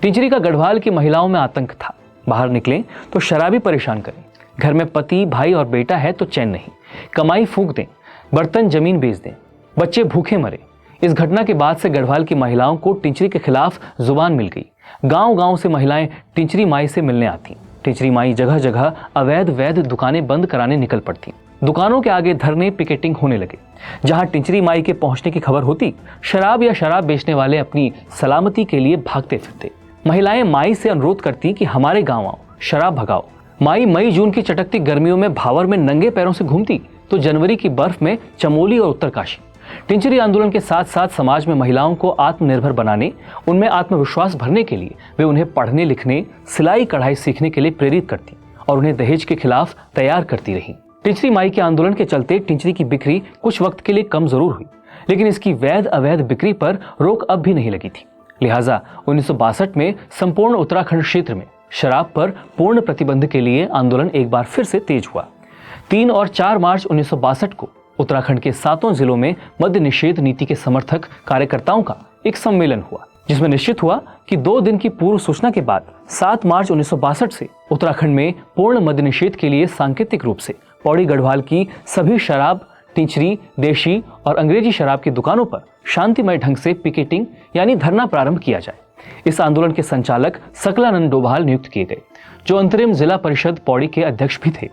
टिंचरी का गढ़वाल की महिलाओं में आतंक था। बाहर निकलें तो शराबी परेशान करें, घर में पति भाई और बेटा है तो चैन नहीं, कमाई फूंक दें, बर्तन जमीन बेच दें, बच्चे भूखे मरे। इस घटना के बाद से गढ़वाल की महिलाओं को टिंचरी के खिलाफ जुबान मिल गई। गांव गांव से महिलाएं टिंचरी माई से मिलने आती। टिंचरी माई जगह जगह वैध दुकानें बंद कराने निकल पड़ती। दुकानों के आगे धरने पिकेटिंग होने लगे। जहां टिंचरी माई के पहुंचने की खबर होती, शराब या शराब बेचने वाले अपनी सलामती के लिए भागते फिरते। महिलाएं माई से अनुरोध करती कि हमारे गांव आओ, शराब भगाओ। माई मई जून की चटकती गर्मियों में भावर में नंगे पैरों से घूमती तो जनवरी की बर्फ में चमोली और उत्तरकाशी। टिंचरी आंदोलन के साथ साथ समाज में महिलाओं को आत्मनिर्भर बनाने, उनमें आत्मविश्वास भरने के लिए वे उन्हें पढ़ने लिखने, सिलाई कढ़ाई सीखने के लिए प्रेरित करती और उन्हें दहेज के खिलाफ तैयार करती रही। टिंचरी माई के आंदोलन के चलते टिंचरी की बिक्री कुछ वक्त के लिए कम जरूर हुई, लेकिन इसकी वैध अवैध बिक्री पर रोक अब भी नहीं लगी थी। लिहाजा 1962 में संपूर्ण उत्तराखंड क्षेत्र में शराब पर पूर्ण प्रतिबंध के लिए आंदोलन एक बार फिर से तेज हुआ। 3 और 4 मार्च 1962 को उत्तराखंड के 7 जिलों में मद्य निषेध नीति के समर्थक कार्यकर्ताओं का एक सम्मेलन हुआ, जिसमें निश्चित हुआ कि 2 दिन की पूर्व सूचना के बाद 7 मार्च 1962 से उत्तराखंड में पूर्ण मद्य निषेध के लिए सांकेतिक रूप से पौड़ी गढ़वाल की सभी शराब, टिंचरी, देशी और अंग्रेजी शराब की दुकानों पर शांतिमय ढंग से पिकेटिंग यानी धरना प्रारंभ किया जाए। इस आंदोलन के संचालक सकलानंद डोभाल नियुक्त किए गए, जो अंतरिम जिला परिषद पौड़ी के अध्यक्ष भी थे।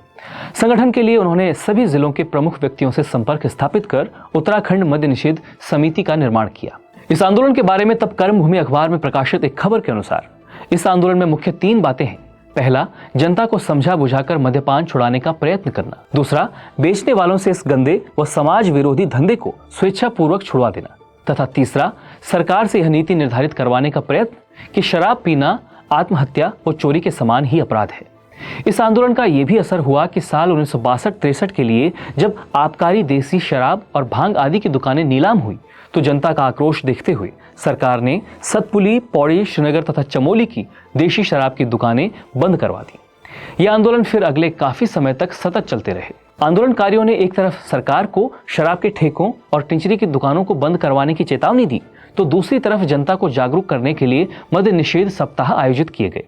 संगठन के लिए उन्होंने सभी जिलों के प्रमुख व्यक्तियों से संपर्क स्थापित कर उत्तराखंड मद्य निषेध समिति का निर्माण किया। इस आंदोलन के बारे में तब कर्मभूमि अखबार में प्रकाशित एक खबर के अनुसार इस आंदोलन में मुख्य 3 बातें हैं। पहला, जनता को समझा बुझाकर मद्यपान छुड़ाने का प्रयत्न करना। दूसरा, बेचने वालों से इस गंदे व समाज विरोधी धंधे को स्वेच्छापूर्वक छुड़वा देना। तथा तीसरा, सरकार से यह नीति निर्धारित करवाने का प्रयत्न कि शराब पीना आत्महत्या व चोरी के समान ही अपराध है। इस आंदोलन का यह भी असर हुआ कि साल 1962-63 के लिए जब आबकारी देसी शराब और भांग आदि की दुकानें नीलाम हुई, तो जनता का आक्रोश देखते हुए सरकार ने सतपुली, पौड़ी, श्रीनगर तथा चमोली की देशी शराब की दुकानें बंद करवा दी। यह आंदोलन फिर अगले काफी समय तक सतत चलते रहे। आंदोलनकारियों ने एक तरफ सरकार को शराब के ठेकों और टिंचरी की दुकानों को बंद करवाने की चेतावनी दी, तो दूसरी तरफ जनता को जागरूक करने के लिए मद्य निषेध सप्ताह आयोजित किए गए।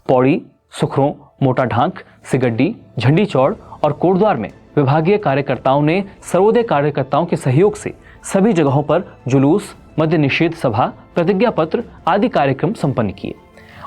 पौड़ी, सुखरों, मोटा ढांक, सिगड्डी, झंडी चौड़ और कोटद्वार में विभागीय कार्यकर्ताओं ने सर्वोदय कार्यकर्ताओं के सहयोग से सभी जगहों पर जुलूस, मद्य निषेध सभा, प्रतिज्ञा पत्र आदि कार्यक्रम संपन्न किए।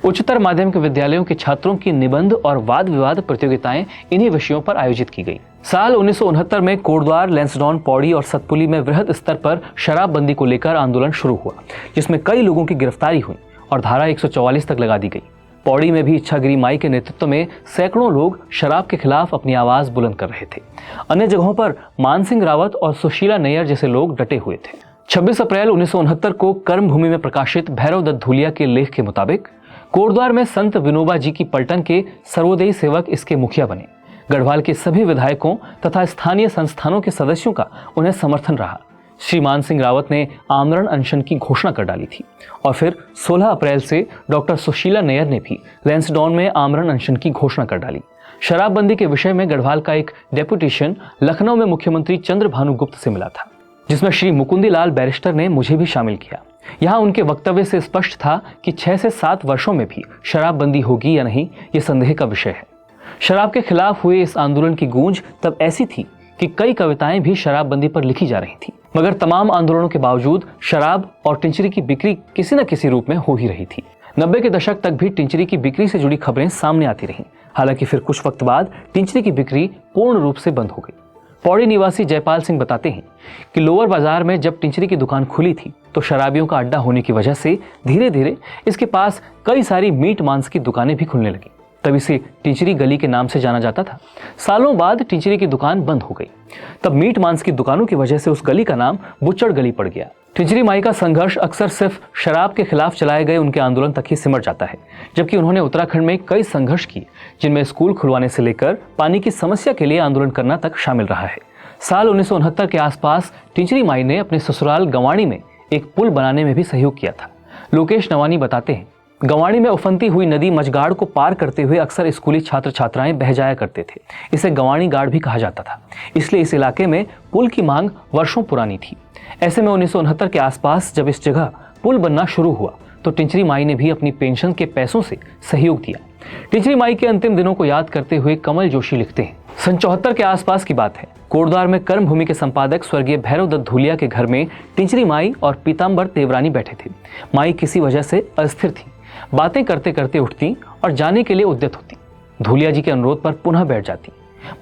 उच्चतर माध्यमिक विद्यालयों के छात्रों की निबंध और वाद विवाद प्रतियोगिताएं इन्हीं विषयों पर आयोजित की गई। साल 1969 में कोटद्वार, लैंसडॉन, पौड़ी और सतपुली में वृहद स्तर पर शराबबंदी को लेकर आंदोलन शुरू हुआ, जिसमें कई लोगों की गिरफ्तारी हुई और धारा 144 तक लगा दी गई। पौड़ी में भी इच्छागिरी माई के नेतृत्व में सैकड़ों लोग शराब के खिलाफ अपनी आवाज बुलंद कर रहे थे। अन्य जगहों पर मानसिंह रावत और सुशीला नैयर जैसे लोग डटे हुए थे। 26 अप्रैल 1969 को कर्मभूमि में प्रकाशित भैरव दत्त धूलिया के लेख के मुताबिक कोटद्वार में संत विनोबा जी की पलटन के सर्वोदयी सेवक इसके मुखिया बने। गढ़वाल के सभी विधायकों तथा स्थानीय संस्थानों के सदस्यों का उन्हें समर्थन रहा। श्री मानसिंह रावत ने आमरण अनशन की घोषणा कर डाली थी और फिर 16 अप्रैल से डॉक्टर सुशीला नैयर ने भी लैंसडॉन में आमरण अनशन की घोषणा कर डाली। शराबबंदी के विषय में गढ़वाल का एक डेपुटेशन लखनऊ में मुख्यमंत्री चंद्रभानु गुप्त से मिला था, जिसमें श्री मुकुंदीलाल बैरिस्टर ने मुझे भी शामिल किया। यहाँ उनके वक्तव्य से स्पष्ट था कि 6 से 7 वर्षों में भी शराबबंदी होगी या नहीं, ये संदेह का विषय है। शराब के खिलाफ हुए इस आंदोलन की गूंज तब ऐसी थी कि कई कविताएं भी शराबबंदी पर लिखी जा रही थी, मगर तमाम आंदोलनों के बावजूद शराब और टिंचरी की बिक्री किसी न किसी रूप में हो ही रही थी। 90 के दशक तक भी टिंचरी की बिक्री से जुड़ी खबरें सामने आती रहीं। हालांकि फिर कुछ वक्त बाद टिंचरी की बिक्री पूर्ण रूप से बंद हो गई। पौड़ी निवासी जयपाल सिंह बताते हैं कि लोअर बाजार में जब टिंचरी की दुकान खुली थी तो शराबियों का अड्डा होने की वजह से धीरे धीरे इसके पास कई सारी मीट मांस की दुकानें भी खुलने लगी। तब इसे टिंचरी गली के नाम से जाना जाता था। सालों बाद टिंचरी की दुकान बंद हो गई। तब मीट मांस की दुकानों की वजह से उस गली का नाम बुच्चड़ गली पड़ गया। टिंचरी माई का संघर्ष अक्सर सिर्फ शराब के खिलाफ चलाए गए उनके आंदोलन तक ही सिमट जाता है, जबकि उन्होंने उत्तराखंड में कई संघर्ष किए, जिनमें स्कूल खुलवाने से लेकर पानी की समस्या के लिए आंदोलन करना तक शामिल रहा है। साल 1969 के आसपास टिंचरी माई ने अपने ससुराल गंवाणी में एक पुल बनाने में भी सहयोग किया था। लोकेश नवानी बताते हैं, गंवाणी में उफनती हुई नदी मझगाड़ को पार करते हुए अक्सर स्कूली छात्र छात्राएं बह जाया करते थे। इसे गंवाणी गाड़ भी कहा जाता था, इसलिए इस इलाके में पुल की मांग वर्षों पुरानी थी। ऐसे में 1969 के आसपास जब इस जगह पुल बनना शुरू हुआ तो टिंचरी माई ने भी अपनी पेंशन के पैसों से सहयोग दिया। टिंचरी माई के अंतिम दिनों को याद करते हुए कमल जोशी लिखते हैं, सन 74 के आसपास की बात है। कोटद्वार में कर्म भूमि के संपादक स्वर्गीय भैरव दत्त धूलिया के घर में टिंचरी माई और पीताम्बर देवरानी बैठे थे। माई किसी वजह से अस्थिर थी, बातें करते करते उठती और जाने के लिए उद्यत होती। धूलिया जी के अनुरोध पर पुनः बैठ जाती।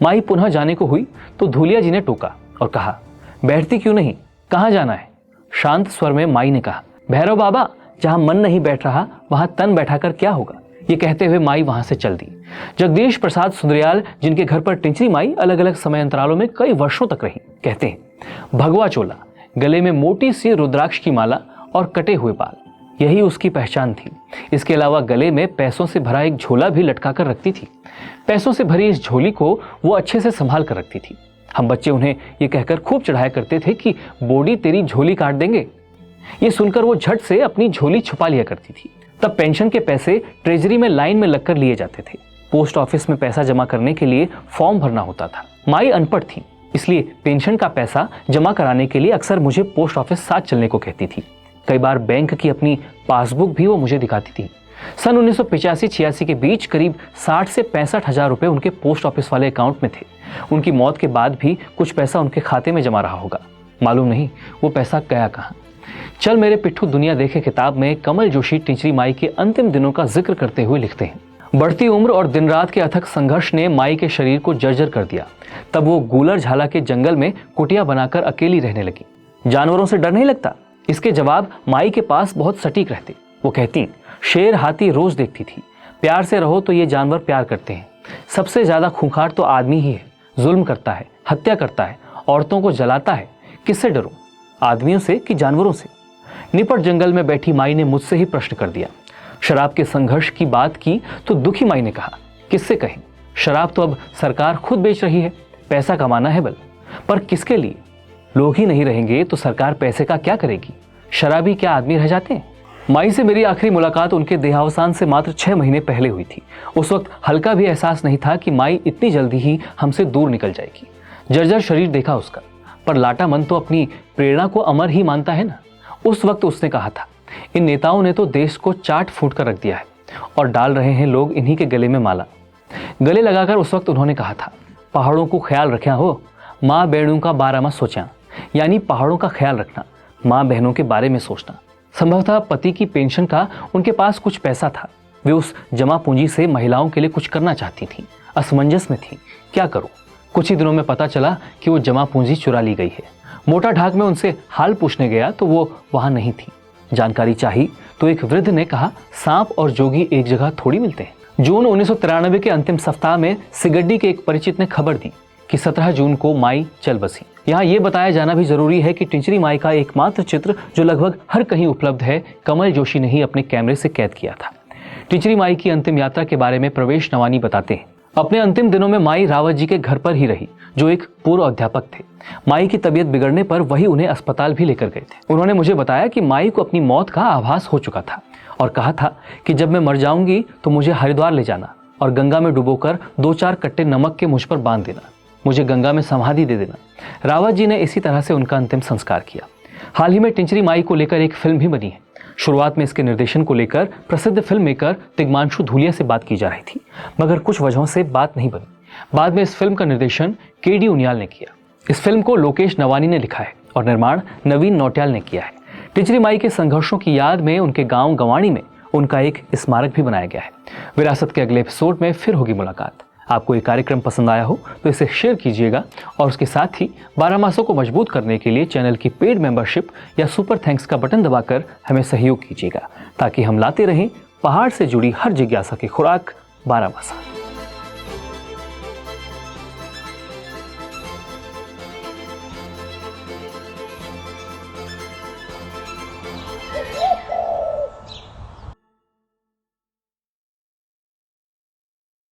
माई पुनः जाने को हुई तो धूलिया जी ने टोका और कहा, बैठती क्यों नहीं, कहाँ जाना है? शांत स्वर में माई ने कहा, भैरव बाबा, जहां मन नहीं बैठ रहा वहां तन बैठाकर क्या होगा। ये कहते हुए माई वहां से चल दी। जगदीश प्रसाद सुंदरयाल, जिनके घर पर टिंचरी माई अलग अलग समय अंतरालों में कई वर्षों तक रही, कहते हैं, भगवा चोला, गले में मोटी सी रुद्राक्ष की माला और कटे हुए बाल, यही उसकी पहचान थी। इसके अलावा गले में पैसों से भरा एक झोला भी लटका कर रखती थी। पैसों से भरी इस झोली को वो अच्छे से संभाल कर रखती थी। हम बच्चे उन्हें ये कहकर खूब चढ़ाया करते थे कि बोडी तेरी झोली काट देंगे। ये सुनकर वो झट से अपनी झोली छुपा लिया करती थी। तब पेंशन के पैसे ट्रेजरी में लाइन में लगकर लिए जाते थे। पोस्ट ऑफिस में पैसा जमा करने के लिए फॉर्म भरना होता था। माई अनपढ़ थी, इसलिए पेंशन का पैसा जमा कराने के लिए अक्सर मुझे पोस्ट ऑफिस साथ चलने को कहती थी। कई बार बैंक की अपनी पासबुक भी वो मुझे दिखाती थी। सन 1985-86 के बीच करीब 60 से 65 हजार रुपए उनके पोस्ट ऑफिस वाले अकाउंट में थे। उनकी मौत के बाद भी कुछ पैसा उनके खाते में जमा रहा होगा, मालूम नहीं वो पैसा गया कहाँ। चल मेरे पिट्ठू दुनिया देखे किताब में कमल जोशी टिंचरी माई के अंतिम दिनों का जिक्र करते हुए लिखते हैं, बढ़ती उम्र और दिन रात के अथक संघर्ष ने माई के शरीर को जर्जर कर दिया। तब वो गूलर झाला के जंगल में कुटिया बनाकर अकेली रहने लगी। जानवरों से डर नहीं लगता? इसके जवाब माई के पास बहुत सटीक रहते। वो कहती, शेर हाथी रोज देखती थी, प्यार से रहो तो ये जानवर प्यार करते हैं। सबसे ज्यादा खूंखार तो आदमी ही है, जुल्म करता है, हत्या करता है, औरतों को जलाता है। किससे डरूं, आदमियों से कि जानवरों से? निपट जंगल में बैठी माई ने मुझसे ही प्रश्न कर दिया। शराब के संघर्ष की बात की तो दुखी माई ने कहा, किससे कहें, शराब तो अब सरकार खुद बेच रही है, पैसा कमाना है बल, पर किसके लिए? लोग ही नहीं रहेंगे तो सरकार पैसे का क्या करेगी? शराबी क्या आदमी रह जाते हैं? माई से मेरी आखिरी मुलाकात उनके देहावसान से मात्र 6 महीने पहले हुई थी। उस वक्त हल्का भी एहसास नहीं था कि माई इतनी जल्दी ही हमसे दूर निकल जाएगी। जर्जर शरीर देखा उसका, पर लाटा मन तो अपनी प्रेरणा को अमर ही मानता है ना। उस वक्त उसने कहा था, इन नेताओं ने तो देश को चाट फूट कर रख दिया है और डाल रहे हैं लोग इन्हीं के गले में माला। गले लगाकर उस वक्त उन्होंने कहा था, पहाड़ों को ख्याल रख्या हो, माँ बहनों का बारे में सोचा, यानी पहाड़ों का ख्याल रखना, माँ बहनों के बारे में सोचना। संभवतः पति की पेंशन का उनके पास कुछ पैसा था। वे उस जमा पूंजी से महिलाओं के लिए कुछ करना चाहती थी। असमंजस में थी, क्या करूं? कुछ ही दिनों में पता चला कि वो जमा पूंजी चुरा ली गई है। मोटा ढाक में उनसे हाल पूछने गया तो वो वहां नहीं थी। जानकारी चाहिए तो एक वृद्ध ने कहा, सांप और जोगी एक जगह थोड़ी मिलते हैं। जून 1993 के अंतिम सप्ताह में सिगड्डी के एक परिचित ने खबर दी कि 17 जून को माई चल बसी। यहाँ ये बताया जाना भी जरूरी है कि टिंचरी माई का एकमात्र चित्र जो लगभग हर कहीं उपलब्ध है, कमल जोशी ने ही अपने कैमरे से कैद किया था। टिंचरी माई की अंतिम यात्रा के बारे में प्रवेश नवानी बताते हैं, अपने अंतिम दिनों में माई रावत जी के घर पर ही रही, जो एक पूर्व अध्यापक थे। माई की तबीयत बिगड़ने पर वही उन्हें अस्पताल भी लेकर गए थे। उन्होंने मुझे बताया कि माई को अपनी मौत का आभास हो चुका था और कहा था कि जब मैं मर जाऊंगी तो मुझे हरिद्वार ले जाना और गंगा में डुबोकर 2-4 कट्टे नमक के मुझ पर बांध देना, मुझे गंगा में समाधि दे देना। रावत जी ने इसी तरह से उनका अंतिम संस्कार किया। हाल ही में टिंचरी माई को लेकर एक फिल्म भी बनी है। शुरुआत में इसके निर्देशन को लेकर प्रसिद्ध फिल्म मेकर तिग्मांशु धूलिया से बात की जा रही थी, मगर कुछ वजहों से बात नहीं बनी। बाद में इस फिल्म का निर्देशन केडी उनियाल ने किया। इस फिल्म को लोकेश नवानी ने लिखा है और निर्माण नवीन नौटियाल ने किया है। टिंचरी माई के संघर्षों की याद में उनके गांव गंवाणी में उनका एक स्मारक भी बनाया गया है। विरासत के अगले एपिसोड में फिर होगी मुलाकात। आपको ये कार्यक्रम पसंद आया हो तो इसे शेयर कीजिएगा और उसके साथ ही 12 मासों को मजबूत करने के लिए चैनल की पेड मेंबरशिप या सुपर थैंक्स का बटन दबाकर हमें सहयोग कीजिएगा, ताकि हम लाते रहें पहाड़ से जुड़ी हर जिज्ञासा की खुराक 12 मासा।